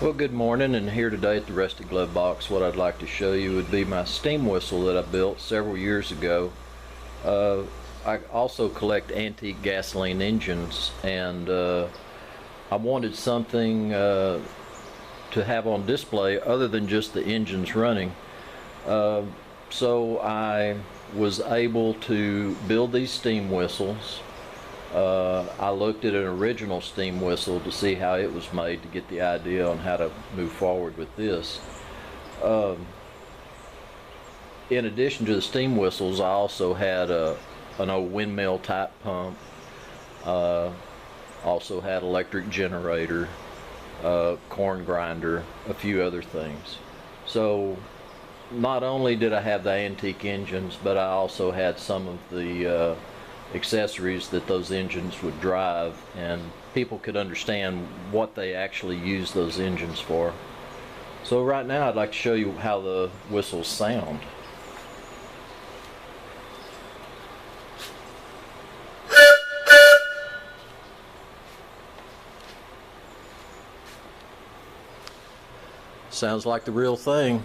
Well, good morning, and here today at the Rusty Glove Box, what I'd like to show you would be my steam whistle that I built several years ago. I also collect antique gasoline engines, and I wanted something to have on display other than just the engines running. So I was able to build these steam whistles. I looked at an original steam whistle to see how it was made to get the idea on how to move forward with this. In addition to the steam whistles, I also had an old windmill type pump, also had electric generator, corn grinder, a few other things. So not only did I have the antique engines, but I also had some of the accessories that those engines would drive, and people could understand what they actually use those engines for. So right now I'd like to show you how the whistles sound. Sounds like the real thing.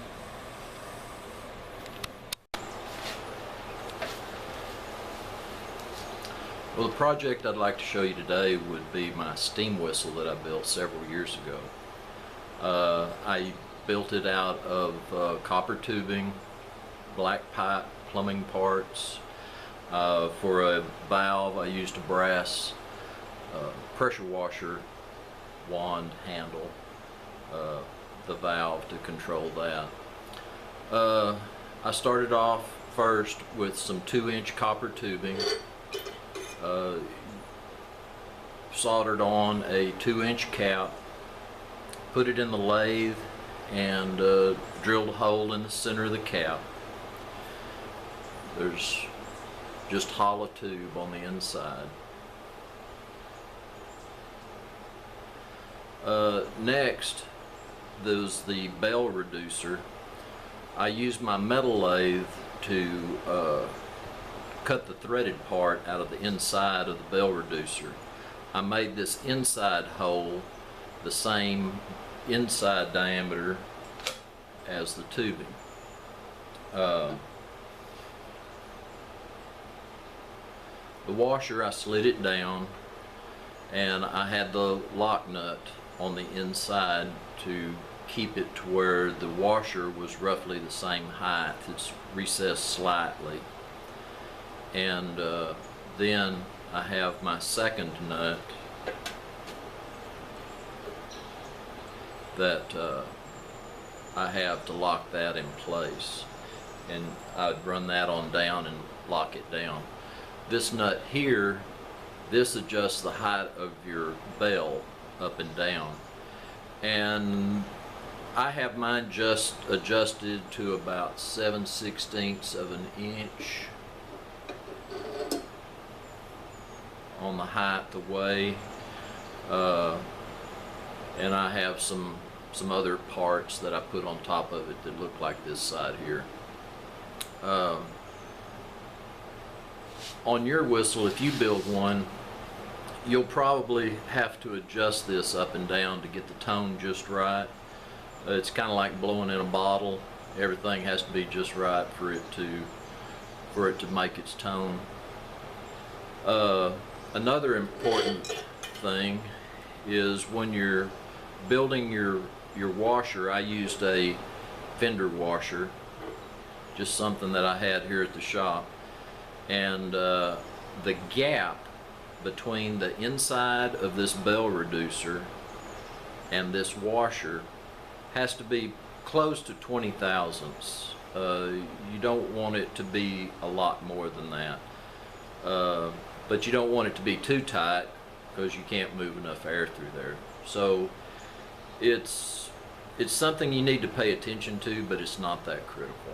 Well, the project I'd like to show you today would be my steam whistle that I built several years ago. I built it out of copper tubing, black pipe, plumbing parts. For a valve, I used a brass pressure washer wand handle, the valve to control that. I started off first with some 2-inch copper tubing. Soldered on a 2-inch cap, put it in the lathe, and drilled a hole in the center of the cap. There's just hollow tube on the inside. Next, there's the bell reducer. I used my metal lathe to cut the threaded part out of the inside of the bell reducer. I made this inside hole the same inside diameter as the tubing. The washer, I slid it down, and I had the lock nut on the inside to keep it to where the washer was roughly the same height. It's recessed slightly. And then I have my second nut that I have to lock that in place, and I'd run that on down and lock it down. This nut here, this adjusts the height of your bell up and down, and I have mine just adjusted to about 7/16 of an inch on the height away, and I have some other parts that I put on top of it that look like this side here. On your whistle, if you build one, you'll probably have to adjust this up and down to get the tone just right. It's kind of like blowing in a bottle. Everything has to be just right for it to make its tone. Another important thing is when you're building your washer, I used a fender washer, just something that I had here at the shop, and the gap between the inside of this bell reducer and this washer has to be close to 20 thousandths. You don't want it to be a lot more than that. But you don't want it to be too tight because you can't move enough air through there. So it's something you need to pay attention to, but it's not that critical.